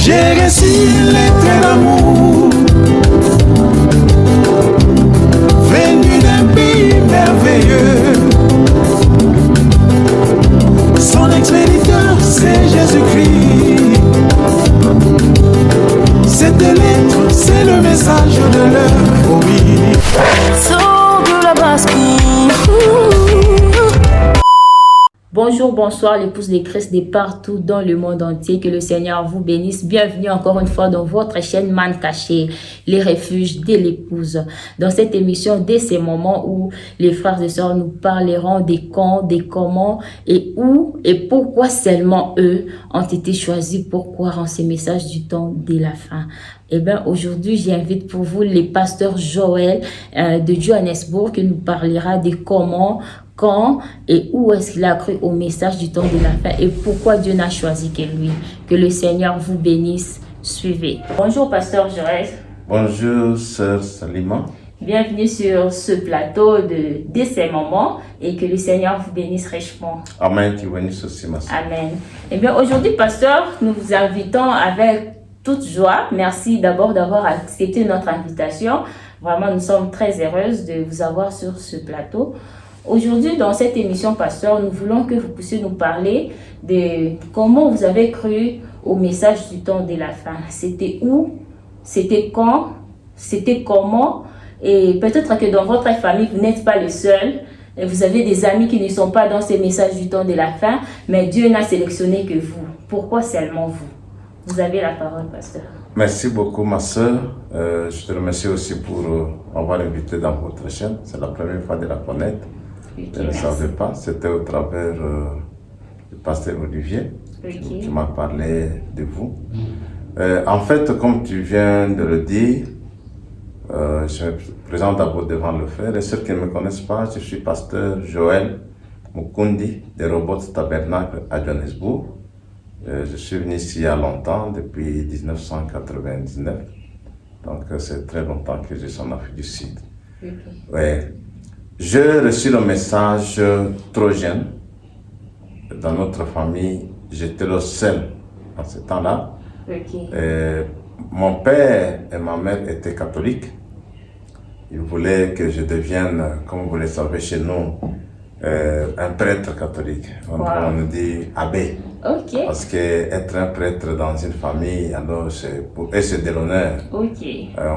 J'ai reçu lettre d'amour, venu d'un pays merveilleux. Son expéditeur, c'est Jésus-Christ. Cette lettre, c'est le message de l'heure, oh oui. Sors de la basse-cour. Bonjour, bonsoir l'épouse de Christ de partout dans le monde entier. Que le Seigneur vous bénisse. Bienvenue encore une fois dans votre chaîne Man Caché, les refuges de l'épouse. Dans cette émission, dès ces moments où les frères et sœurs nous parleront des quand, des comment et où et pourquoi seulement eux ont été choisis pour croire en ces messages du temps de la fin. Eh bien, aujourd'hui, j'invite pour vous le pasteur Joël de Johannesburg qui nous parlera de comment, quand et où est-ce qu'il a cru au message du temps de la fin et pourquoi Dieu n'a choisi que lui. Que le Seigneur vous bénisse. Suivez. Bonjour, pasteur Joël. Bonjour, sœur Salima. Bienvenue sur ce plateau de ces moments et que le Seigneur vous bénisse richement. Amen, tu bénisses aussi, ma sœur. Amen. Eh bien, aujourd'hui, pasteur, nous vous invitons avec toute joie. Merci d'abord d'avoir accepté notre invitation. Vraiment, nous sommes très heureuses de vous avoir sur ce plateau. Aujourd'hui, dans cette émission, pasteur, nous voulons que vous puissiez nous parler de comment vous avez cru au message du temps de la fin. C'était où? C'était quand? C'était comment? Et peut-être que dans votre famille, vous n'êtes pas le seul. Et vous avez des amis qui ne sont pas dans ces messages du temps de la fin, mais Dieu n'a sélectionné que vous. Pourquoi seulement vous? Vous avez la parole, pasteur. Merci beaucoup, ma sœur. Je te remercie aussi pour m'avoir invité dans votre chaîne. C'est la première fois de la connaître. Je ne savais pas. C'était au travers du pasteur Olivier qui m'a parlé de vous. En fait, comme tu viens de le dire, je me présente d'abord devant le frère. Et ceux qui ne me connaissent pas, je suis pasteur Joël Mukundi de Robots Tabernacle à Johannesburg. Je suis venu ici il y a longtemps, depuis 1999. Donc c'est très longtemps que je suis en Afrique du Sud. Ouais. J'ai reçu le message trop jeune. Dans notre famille, j'étais le seul en ce temps-là. Mon père et ma mère étaient catholiques. Ils voulaient que je devienne, comme vous le savez chez nous, un prêtre catholique. On nous dit abbé. Parce qu'être un prêtre dans une famille, alors pour eux c'est de l'honneur. On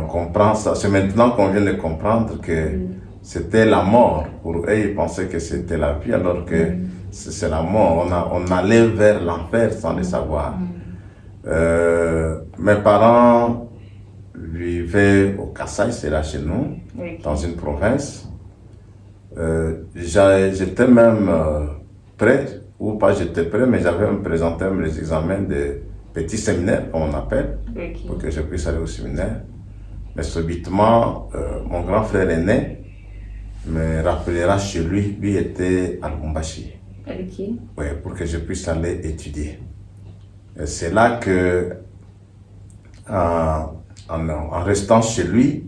comprend ça. C'est maintenant qu'on vient de comprendre que c'était la mort. Pour eux, ils pensaient que c'était la vie, alors que c'est la mort. On allait vers l'enfer sans le savoir. Mes parents vivaient au Kassai, c'est là chez nous, dans une province. J'étais même prêt, ou pas j'étais prêt, mais j'avais me présenté les examens de petits séminaires, comme on appelle, pour que je puisse aller au séminaire. Mais subitement, mon grand frère aîné me rappellera chez lui, lui était à Lubumbashi, pour que je puisse aller étudier. Et c'est là que, en restant chez lui,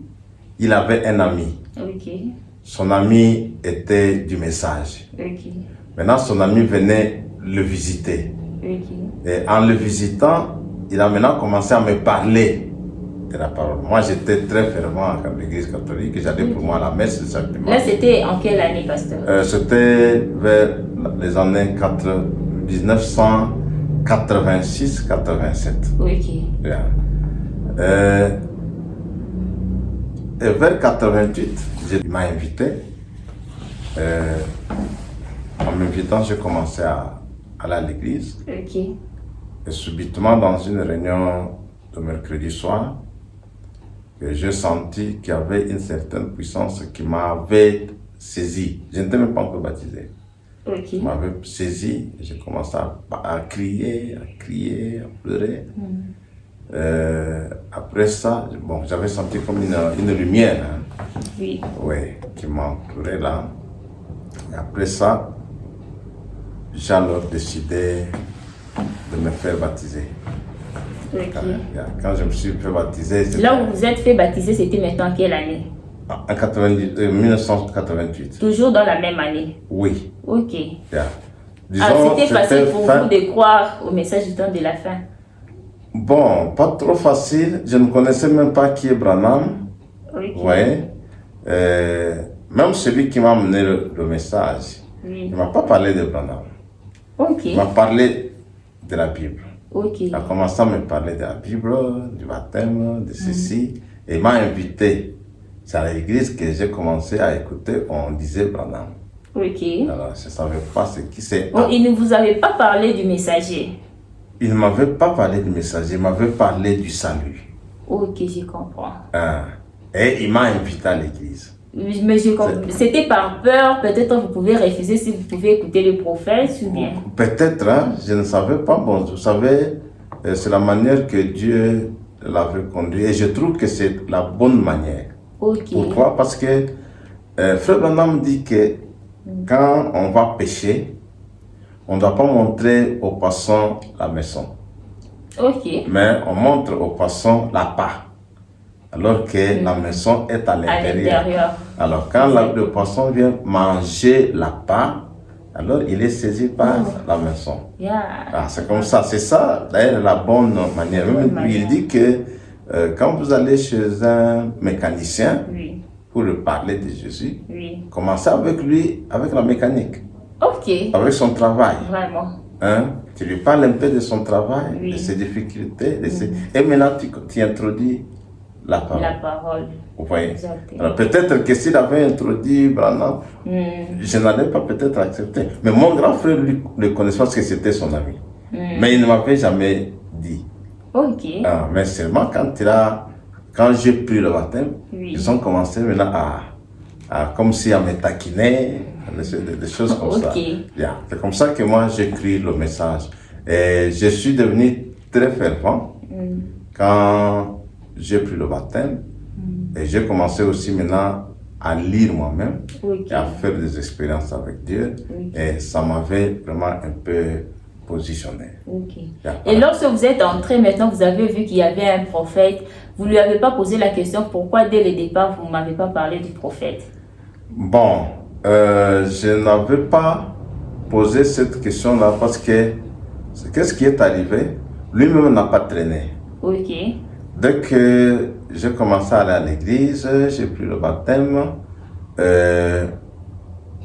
il avait un ami. Son ami était du message. Maintenant, son ami venait le visiter. Et en le visitant, il a maintenant commencé à me parler de la parole. Moi, j'étais très fervent à l'église catholique. J'allais pour moi à la messe simplement. Là, c'était en quelle année, pasteur? C'était vers les années 1986-87. Et vers 88, il m'a invité. En m'invitant, j'ai commencé à aller à l'église. Et subitement, dans une réunion de mercredi soir, j'ai senti qu'il y avait une certaine puissance qui m'avait saisi. Je n'étais même pas encore baptisé. Qui m'avait saisi. J'ai commencé à crier, à pleurer. Après ça, bon, j'avais senti comme une lumière qui m'entourait là. Et après ça, j'ai alors décidé de me faire baptiser. Quand je me suis fait baptiser... Là où vous êtes fait baptiser, c'était maintenant quelle année? En 1988. Toujours dans la même année? Oui. Disons, c'était facile pour vous de croire au message du temps de la fin? Bon, pas trop facile. Je ne connaissais même pas qui est Branham. Ok. Ouais. Même celui qui m'a amené le message, Oui. il ne m'a pas parlé de Branham. Ok. Il m'a parlé de la Bible. Ok. Il a commencé à me parler de la Bible, du baptême, de ceci. Et il m'a invité. C'est à l'église que j'ai commencé à écouter, on disait Branham. Ok. Alors, je ne savais pas ce qui c'est. Oh, il ne vous avait pas parlé du messager. Il ne m'avait pas parlé du messager, il m'avait parlé du salut. Ok, je comprends. Hein. Et il m'a invité à l'église. Oui, mais c'était par peur, peut-être vous pouvez refuser si vous pouvez écouter les prophètes ou bien. Peut-être, hein, je ne savais pas. Bon, vous savez, c'est la manière que Dieu l'avait conduit. Et je trouve que c'est la bonne manière. Ok. Pourquoi? Parce que Frère Branham dit que quand on va pécher, on ne doit pas montrer aux passants la maison. Ok. Mais on montre aux passants la part. Alors que la maison est à l'intérieur. Alors quand le poisson vient manger la part, alors il est saisi par la maison. Yeah. Ah, c'est comme ça, c'est ça d'ailleurs la bonne manière. Même il dit que quand vous allez chez un mécanicien Oui. pour lui parler de Jésus, Oui. commencez avec lui, avec la mécanique, Ok. avec son travail. Vraiment. Hein? Tu lui parles un peu de son travail, Oui. de ses difficultés, et maintenant tu introduis la parole. La parole. Vous voyez? Exactement. Alors peut-être que s'il avait introduit Branham, je n'allais pas peut-être accepter. Mais mon grand frère lui, le connaissait parce que c'était son ami. Mais il ne m'avait jamais dit. Ok. Ah, mais seulement quand j'ai pris le baptême, Oui. ils ont commencé maintenant comme si à me taquiner, des choses comme ça. Yeah. C'est comme ça que moi j'écris le message. Et je suis devenu très fervent quand j'ai pris le baptême. Et j'ai commencé aussi maintenant à lire moi-même et à faire des expériences avec Dieu. Et ça m'avait vraiment un peu positionné. Ok. Yeah. Et lorsque vous êtes entré, maintenant vous avez vu qu'il y avait un prophète, vous ne lui avez pas posé la question pourquoi dès le départ vous ne m'avez pas parlé du prophète? Bon, je n'avais pas posé cette question-là parce que qu'est-ce qui est arrivé? Lui-même n'a pas traîné. Ok. Dès que j'ai commencé à aller à l'église, j'ai pris le baptême,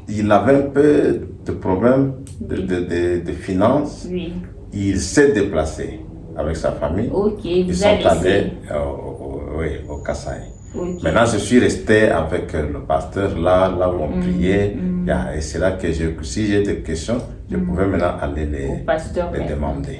il avait un peu de problèmes de finances. Oui. Il s'est déplacé avec sa famille. Ok, Ils vous sont avez allés au Kasaï. Ok. Maintenant, je suis resté avec le pasteur là où on priait. Et c'est là que si j'ai des questions, je pouvais maintenant aller les demander.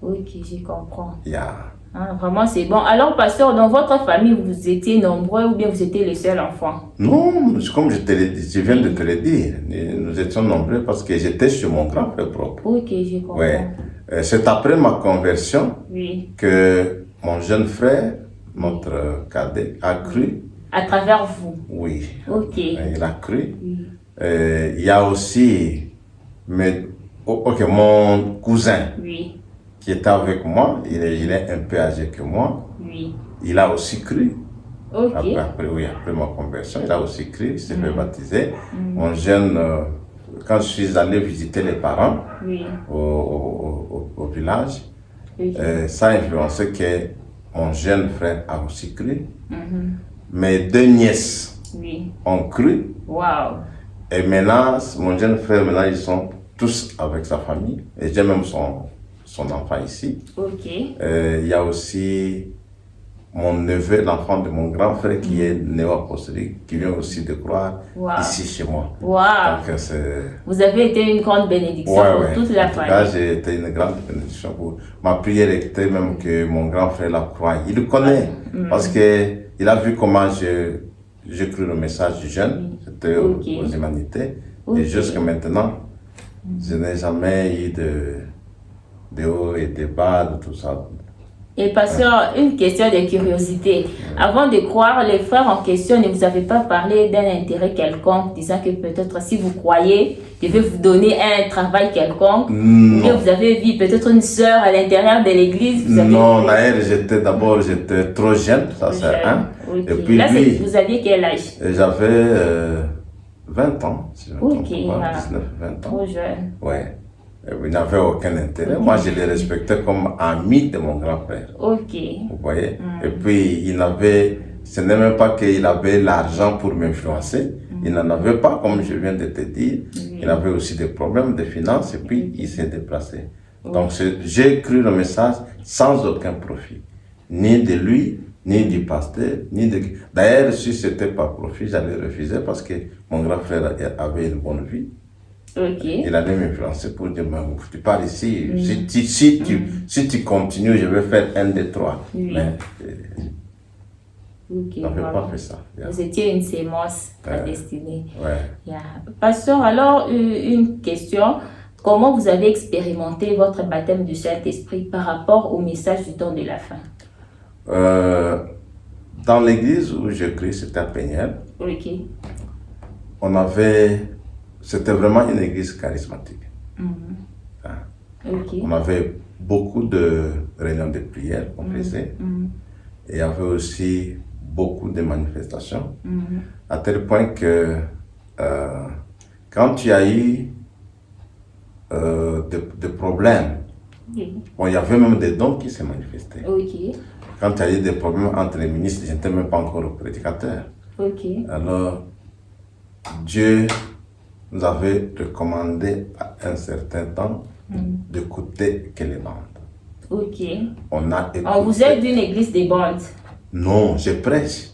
Ok, je comprends. Yeah. Ah, vraiment, c'est bon. Alors, pasteur, dans votre famille, vous étiez nombreux ou bien vous étiez le seul enfant? Non, comme je viens de te le dire, nous étions nombreux parce que j'étais chez mon grand frère propre. Ok, je comprends. Ouais. C'est après ma conversion que mon jeune frère, notre cadet, a cru. À travers vous? Oui. Ok. Il a cru. Il y a aussi mon cousin. Oui. Qui était avec moi, il est un peu âgé que moi. Oui. Il a aussi cru. Ok. Après ma conversion, il a aussi cru, il s'est fait baptiser. Mon jeune, quand je suis allé visiter les parents au village, ça a influencé que mon jeune frère a aussi cru. Mes deux nièces ont cru. Wow. Et maintenant, mon jeune frère, ils sont tous avec sa famille. Et j'ai même son enfant ici. Ok. Il y a aussi mon neveu, l'enfant de mon grand frère qui est néo-apostolique, qui vient aussi de croire ici chez moi. Wow. Donc, vous avez été une grande bénédiction pour toute la famille. Là, j'ai été une grande bénédiction pour ma prière était même que mon grand frère la croit. Il le connaît parce que il a vu comment j'ai cru le message du jeune, c'était aux humanités. Et jusqu'à maintenant, je n'ai jamais eu de haut et de bas, de tout ça. Et pasteur, une question de curiosité. Avant de croire, les frères en question ne vous avaient pas parlé d'un intérêt quelconque, disant que peut-être si vous croyez, je vais vous donner un travail quelconque. Ou bien vous avez vu peut-être une sœur à l'intérieur de l'église. Non, d'ailleurs, j'étais trop jeune, ça c'est un. Okay. Et puis là, lui, vous aviez quel âge? J'avais 20 ans, si je me trompe pas, 19, 20 ans. Trop jeune. Ouais. Il n'avait aucun intérêt. Moi, je les respectais comme ami de mon grand-père. Ok. Vous voyez? Et puis, ce n'est même pas qu'il avait l'argent pour m'influencer. Il n'en avait pas, comme je viens de te dire. Il avait aussi des problèmes de finances et puis il s'est déplacé. Donc, j'ai cru le message sans aucun profit. Ni de lui, ni du pasteur, ni de... D'ailleurs, si ce n'était pas profit, j'allais refuser parce que mon grand frère avait une bonne vie. Okay. Il allait m'influencer pour dire, tu pars ici, si tu continues, je vais faire 1, 2, 3. Mais okay, n'avais pas fait ça. Vous étiez une sémence prédestinée. Ouais. Pasteur, alors une question. Comment vous avez expérimenté votre baptême du Saint-Esprit par rapport au message du temps de la fin? Dans l'église où je prie, c'était à Péniel. Ok. C'était vraiment une église charismatique. Okay. On avait beaucoup de réunions de prière qu'on faisait. Et il y avait aussi beaucoup de manifestations. À tel point que quand tu as eu des problèmes, bon, il y avait même des dons qui se manifestaient. Okay. Quand il y a eu des problèmes entre les ministres, je n'étais même pas encore prédicateur. Okay. Alors, Dieu nous avait recommandé à un certain temps d'écouter que les bandes. Ok. On a écouté. Vous êtes d'une église des bandes? Non, je prêche.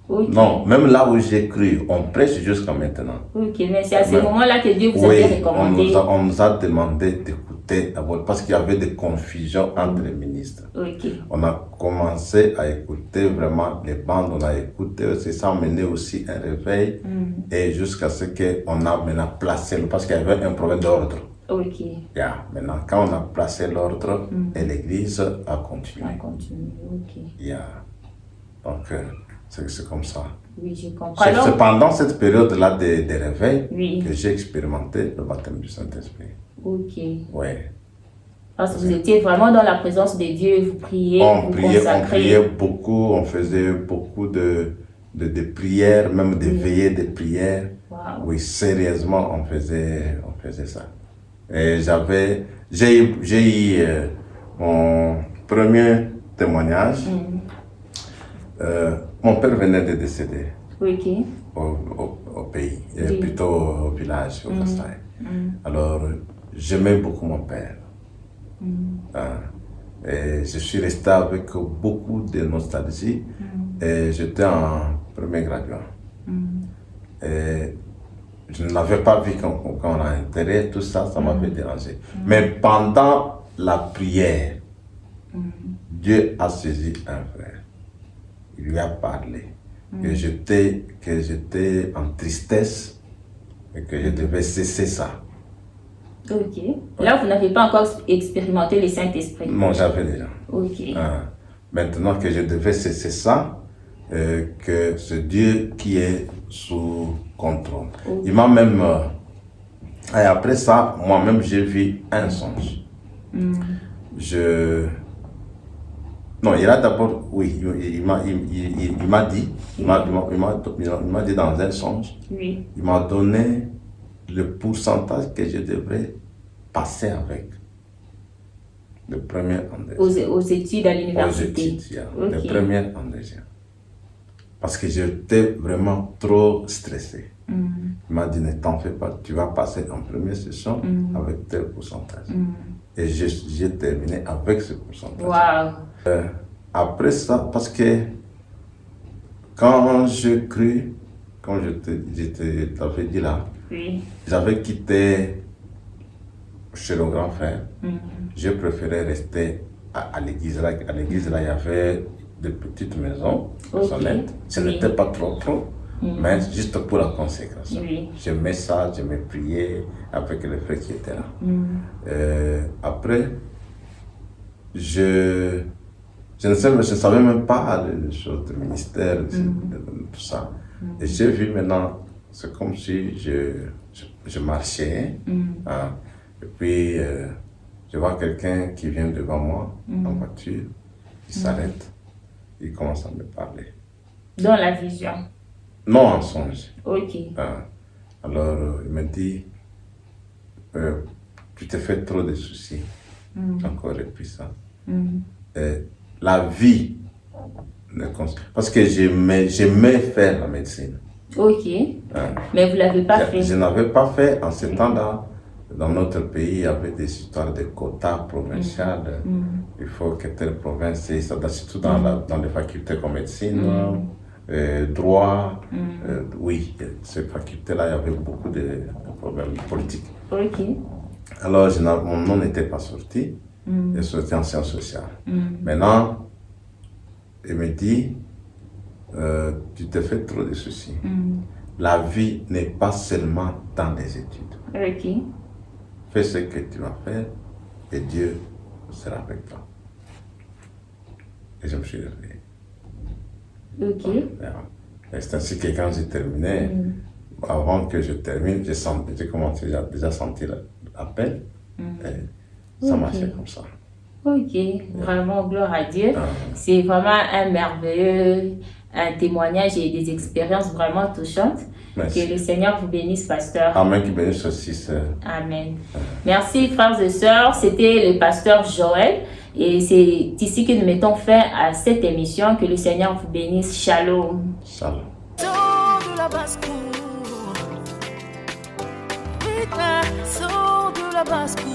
Okay. Non, même là où j'ai cru, on prêche jusqu'à maintenant. Ok, mais c'est à ce moment-là que Dieu vous avait recommandé. On nous a demandé d'écouter d'abord parce qu'il y avait des confusions entre les ministres. Okay. On a commencé à écouter vraiment les bandes, on a écouté, c'est ça a mené aussi un réveil et jusqu'à ce qu'on a maintenant placé, parce qu'il y avait un problème d'ordre. Ok. Maintenant, quand on a placé l'ordre, et l'église a continué. Ok. Donc, c'est comme ça. Oui, je comprends. C'est pendant cette période-là de réveil que j'ai expérimenté le baptême du Saint-Esprit. Ok. Oui. Parce que vous étiez vraiment dans la présence de Dieu, vous priez, on priait beaucoup, on faisait beaucoup de prières, même des veillées de prières. Wow. Oui, sérieusement, on faisait ça. Et j'ai eu mon premier témoignage. Mon père venait de décéder au pays, plutôt au village, au Kassai. Alors, j'aimais beaucoup mon père. Et je suis resté avec beaucoup de nostalgie. Et j'étais en premier graduat. Et je ne l'avais pas vu quand on a enterré, tout ça, ça m'avait dérangé. Mais pendant la prière, Dieu a saisi un frère. Il lui a parlé. Que j'étais en tristesse et que je devais cesser ça. Ok. Là, vous n'avez pas encore expérimenté le Saint-Esprit? Non, j'avais déjà. Ok. Maintenant que je devais cesser ça, que c'est Dieu qui est sous contrôle. Okay. Il m'a même... et après ça, moi-même, j'ai vu un songe. Non, il a d'abord... Oui, il m'a dit dans un songe, il m'a donné le pourcentage que je devrais passer avec le premier en deuxième. Aux études à l'université. Aux études, le premier en deuxième. Parce que j'étais vraiment trop stressé. Il m'a dit, ne t'en fais pas, tu vas passer en première session avec tel pourcentage. Et j'ai terminé avec ce pourcentage. Wow. Après ça, parce que quand je cru, comme je t'avais dit là, j'avais quitté chez le grand frère. J'ai préféré rester à l'église. À l'église, là, il y avait des petites maisons sonnettes. Ce n'était pas trop, mais juste pour la consécration. J'aimais ça, j'aimais prier avec les frères qui étaient là. Après, je ne savais même pas les choses du ministère, tout ça. Et j'ai vu maintenant, c'est comme si je marchais, et puis je vois quelqu'un qui vient devant moi en voiture, il s'arrête, il commence à me parler. Dans la vision? Non, en songe. Ok. Alors il me dit, tu te fais trop de soucis. Encore et puis ça. La vie, parce que j'aimais faire la médecine. Ok. Mais vous ne l'avez pas fait. Je n'avais pas fait en ce temps-là. Dans notre pays, il y avait des histoires de quotas provinciaux. Il faut que telle province, surtout dans les facultés comme médecine, droit. Oui, ces facultés-là, il y avait beaucoup de problèmes politiques. Ok. Alors, mon nom n'était pas sorti. Je suis sorti en sciences sociales. Maintenant, il me dit, tu te fais trop de soucis. La vie n'est pas seulement dans les études. Ok. Fais ce que tu vas faire et Dieu sera avec toi. Et je me suis réveillé. Ok. Et c'est ainsi que quand j'ai terminé, avant que je termine, j'ai commencé déjà à sentir l'appel. Et ça marchait comme ça. Ok, vraiment, gloire à Dieu. C'est vraiment un merveilleux un témoignage et des expériences vraiment touchantes. Merci. Que le Seigneur vous bénisse, pasteur. Amen, qui bénisse aussi, sœur. Amen. Merci, frères et sœurs. C'était le pasteur Joël. Et c'est ici que nous mettons fin à cette émission. Que le Seigneur vous bénisse. Shalom. Shalom. Sors de la basse-cour. Putain, sors de la basse-cour.